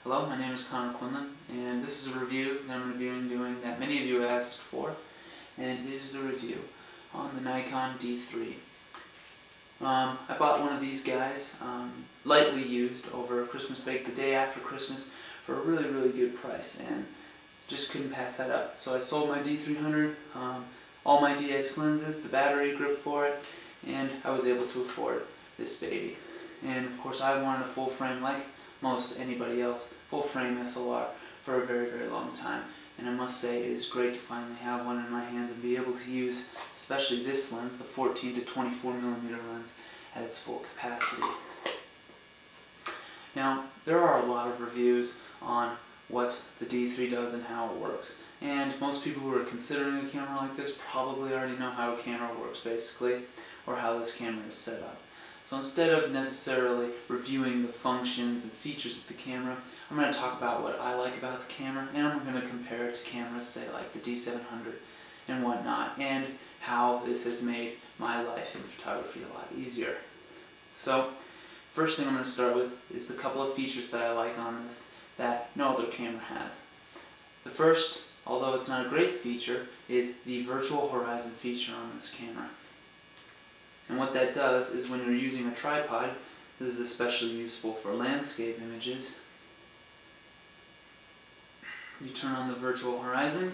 Hello, my name is Connor Quinlan, and this is a review that I'm going to be doing that many of you asked for, and it is the review on the Nikon D3. I bought one of these guys, lightly used, over Christmas break, the day after Christmas, for a really good price, and just couldn't pass that up. So I sold my D300, all my DX lenses, the battery grip for it, and I was able to afford this baby. And of course I wanted a full frame like most anybody else, full frame SLR for a very long time. And I must say it is great to finally have one in my hands and be able to use especially this lens, the 14 to 24mm lens, at its full capacity. Now, there are a lot of reviews on what the D3 does and how it works. And most people who are considering a camera like this probably already know how a camera works basically, or how this camera is set up. So instead of necessarily reviewing the functions and features of the camera, I'm going to talk about what I like about the camera, and I'm going to compare it to cameras, say like the D700 and whatnot, and how this has made my life in photography a lot easier. So, first thing I'm going to start with is the couple of features that I like on this that no other camera has. The first, although it's not a great feature, is the virtual horizon feature on this camera. And what that does is when you're using a tripod, this is especially useful for landscape images, you turn on the virtual horizon.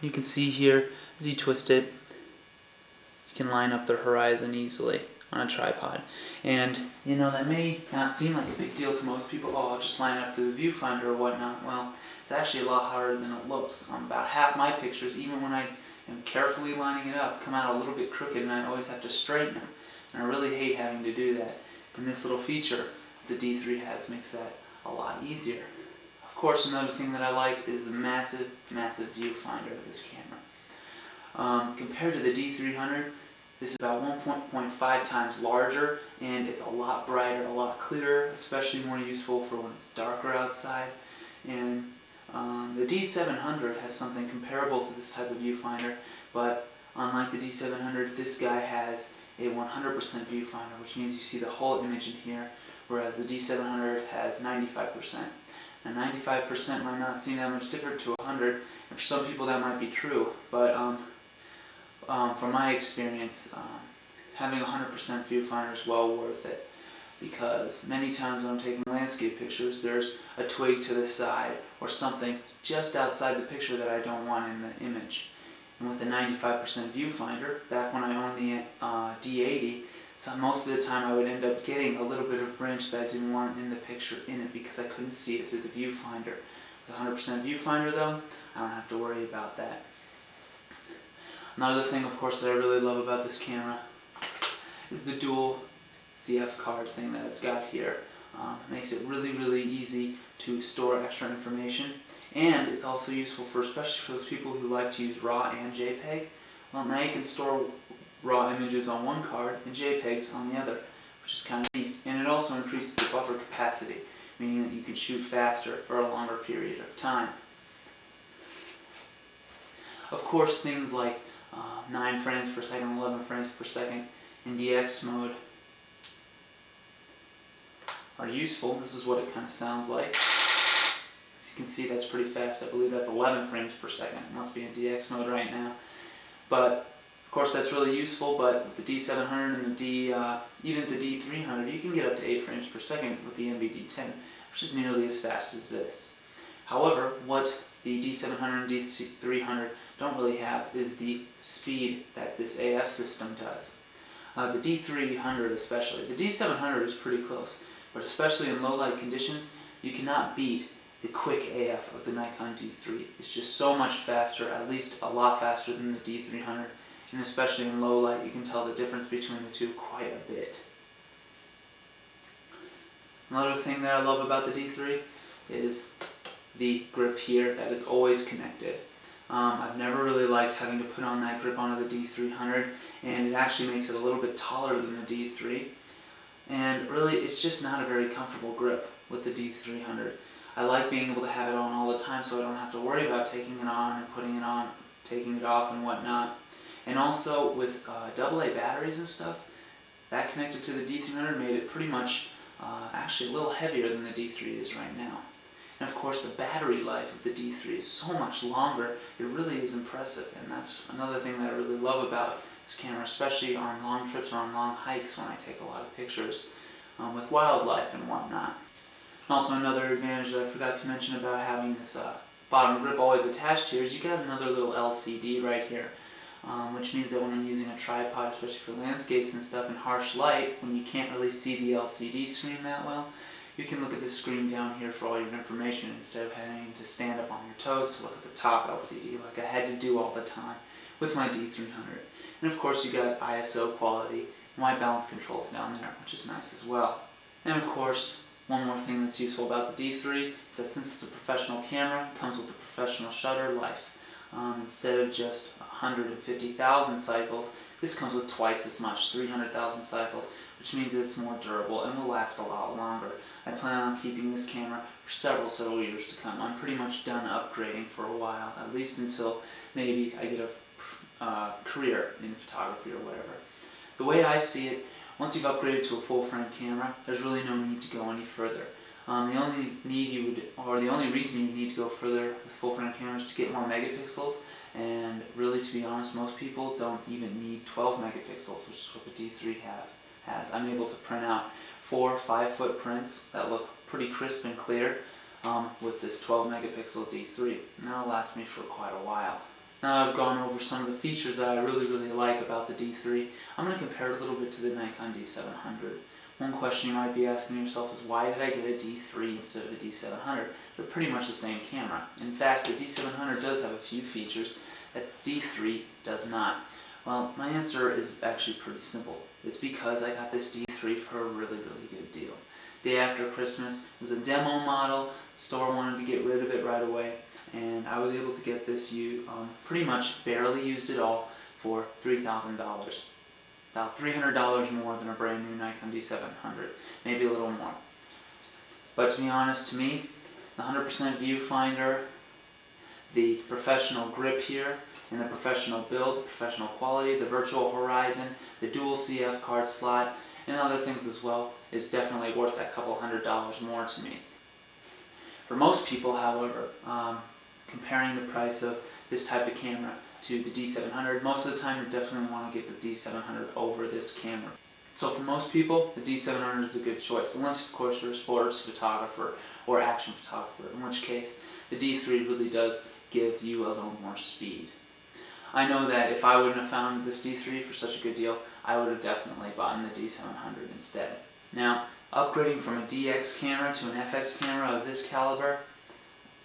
You can see here, as you twist it, you can line up the horizon easily on a tripod. And you know, that may not seem like a big deal to most people. Oh, I'll just line up to the viewfinder or whatnot. Well, it's actually a lot harder than it looks. About half my pictures, even when I am carefully lining it up, come out a little bit crooked, and I always have to straighten them. And I really hate having to do that. And this little feature the D3 has makes that a lot easier. Of course, another thing that I like is the massive viewfinder of this camera. Compared to the D300, this is about 1.5 times larger, and it's a lot brighter, a lot clearer, especially more useful for when it's darker outside. And the D700 has something comparable to this type of viewfinder, but unlike the D700, this guy has a 100% viewfinder, which means you see the whole image in here, whereas the D700 has 95%. Now 95% might not seem that much different to 100, and for some people that might be true, but from my experience, having a 100% viewfinder is well worth it, because many times when I'm taking landscape pictures, there's a twig to the side or something just outside the picture that I don't want in the image. And with the 95% viewfinder, back when I owned the D80, so most of the time I would end up getting a little bit of branch that I didn't want in the picture in it because I couldn't see it through the viewfinder. With 100% viewfinder though, I don't have to worry about that. Another thing, of course, that I really love about this camera is the dual CF card thing that it's got here. It makes it really easy to store extra information, and it's also useful for, especially for those people who like to use RAW and JPEG. Well, now you can store RAW images on one card and JPEGs on the other, which is kind of neat. And it also increases the buffer capacity, meaning that you can shoot faster for a longer period of time. Of course, things like 9 frames per second, 11 frames per second in DX mode are useful. This is what it kind of sounds like. As you can see, that's pretty fast. I believe that's 11 frames per second. It must be in DX mode right now. But of course, that's really useful. But with the D700 and the even the D300, you can get up to 8 frames per second with the NVD10, which is nearly as fast as this. However, what the D700 and D300 don't really have is the speed that this AF system does. The D300 especially. The D700 is pretty close, but especially in low light conditions, you cannot beat the quick AF of the Nikon D3. It's just so much faster, at least a lot faster than the D300, and especially in low light you can tell the difference between the two quite a bit. Another thing that I love about the D3 is the grip here that is always connected. I've never really liked having to put on that grip onto the D300, and it actually makes it a little bit taller than the D3. And really, it's just not a very comfortable grip with the D300. I like being able to have it on all the time so I don't have to worry about taking it on and putting it on, taking it off and whatnot. And also with AA batteries and stuff, that connected to the D300 made it pretty much actually a little heavier than the D3 is right now. And of course the battery life of the D3 is so much longer, it really is impressive, and that's another thing that I really love about this camera, especially on long trips or on long hikes when I take a lot of pictures with wildlife and whatnot. And also another advantage that I forgot to mention about having this bottom grip always attached here is you got another little LCD right here, which means that when I'm using a tripod, especially for landscapes and stuff in harsh light, when you can't really see the LCD screen that well, you can look at the screen down here for all your information instead of having to stand up on your toes to look at the top LCD like I had to do all the time with my D300. And of course you got ISO quality, white balance controls down there, which is nice as well. And of course, one more thing that's useful about the D3 is that since it's a professional camera, it comes with a professional shutter life. Instead of just 150,000 cycles, this comes with twice as much, 300,000 cycles, which means that it's more durable and will last a lot longer. I plan on keeping this camera for several years to come. I'm pretty much done upgrading for a while, at least until maybe I get a career in photography or whatever. The way I see it, once you've upgraded to a full-frame camera, there's really no need to go any further. The only reason you need to go further with full-frame cameras is to get more megapixels, and really, to be honest, most people don't even need 12 megapixels, which is what the D3 has. I'm able to print out 4 5-foot prints that look pretty crisp and clear with this 12 megapixel D3, and that'll last me for quite a while. Now I've gone over some of the features that I really like about the D3, I'm going to compare it a little bit to the Nikon D700. One question you might be asking yourself is, why did I get a D3 instead of a D700? They're pretty much the same camera. In fact, the D700 does have a few features that the D3 does not. Well, my answer is actually pretty simple. It's because I got this D3 for a really good deal. Day after Christmas, it was a demo model, the store wanted to get rid of it right away, and I was able to get this pretty much barely used at all for $3,000. About $300 more than a brand new Nikon D700, maybe a little more. But to be honest, to me, the 100% viewfinder, the professional grip here, and the professional build, the professional quality, the virtual horizon, the dual CF card slot, and other things as well, is definitely worth that couple $100 more to me. For most people, however, comparing the price of this type of camera to the D700, most of the time you definitely want to get the D700 over this camera. So for most people, the D700 is a good choice, unless of course you're a sports photographer or action photographer, in which case the D3 really does give you a little more speed. I know that if I wouldn't have found this D3 for such a good deal, I would have definitely bought the D700 instead. Now, upgrading from a DX camera to an FX camera of this caliber,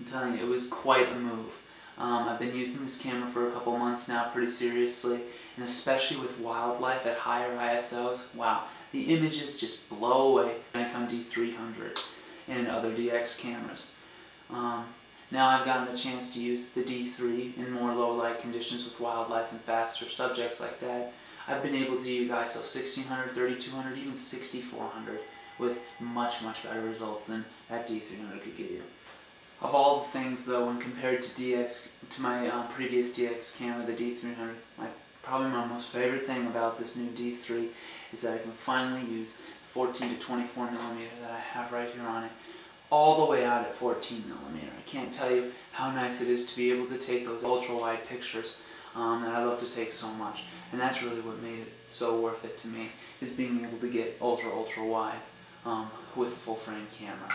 I'm telling you, it was quite a move. I've been using this camera for a couple months now pretty seriously, and especially with wildlife at higher ISOs, wow, the images just blow away Nikon D300 and other DX cameras. Now I've gotten the chance to use the D3 in more low light conditions with wildlife and faster subjects like that. I've been able to use ISO 1600, 3200, even 6400 with much better results than that D300 could give you. Of all the things though, when compared to my previous DX camera, the D300, probably my most favorite thing about this new D3 is that I can finally use 14 to 24 millimeter that I have right here on it, all the way out at 14 millimeter. I can't tell you how nice it is to be able to take those ultra wide pictures that I love to take so much, and that's really what made it so worth it to me, is being able to get ultra wide with a full frame camera.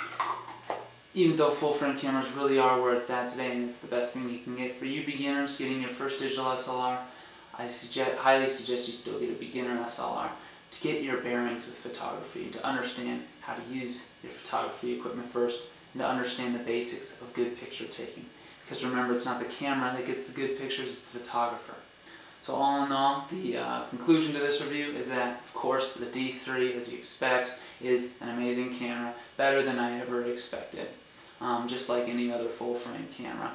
Even though full frame cameras really are where it's at today and it's the best thing you can get, for you beginners getting your first digital SLR, I highly suggest you still get a beginner SLR to get your bearings with photography, to understand how to use your photography equipment first, and to understand the basics of good picture taking. Because remember, it's not the camera that gets the good pictures, it's the photographer. So all in all, the conclusion to this review is that, of course, the D3, as you expect, is an amazing camera, better than I ever expected. Just like any other full-frame camera.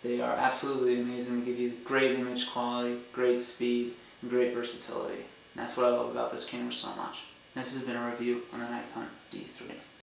They are absolutely amazing. They give you great image quality, great speed, and great versatility. And that's what I love about this camera so much. This has been a review on the Nikon D3.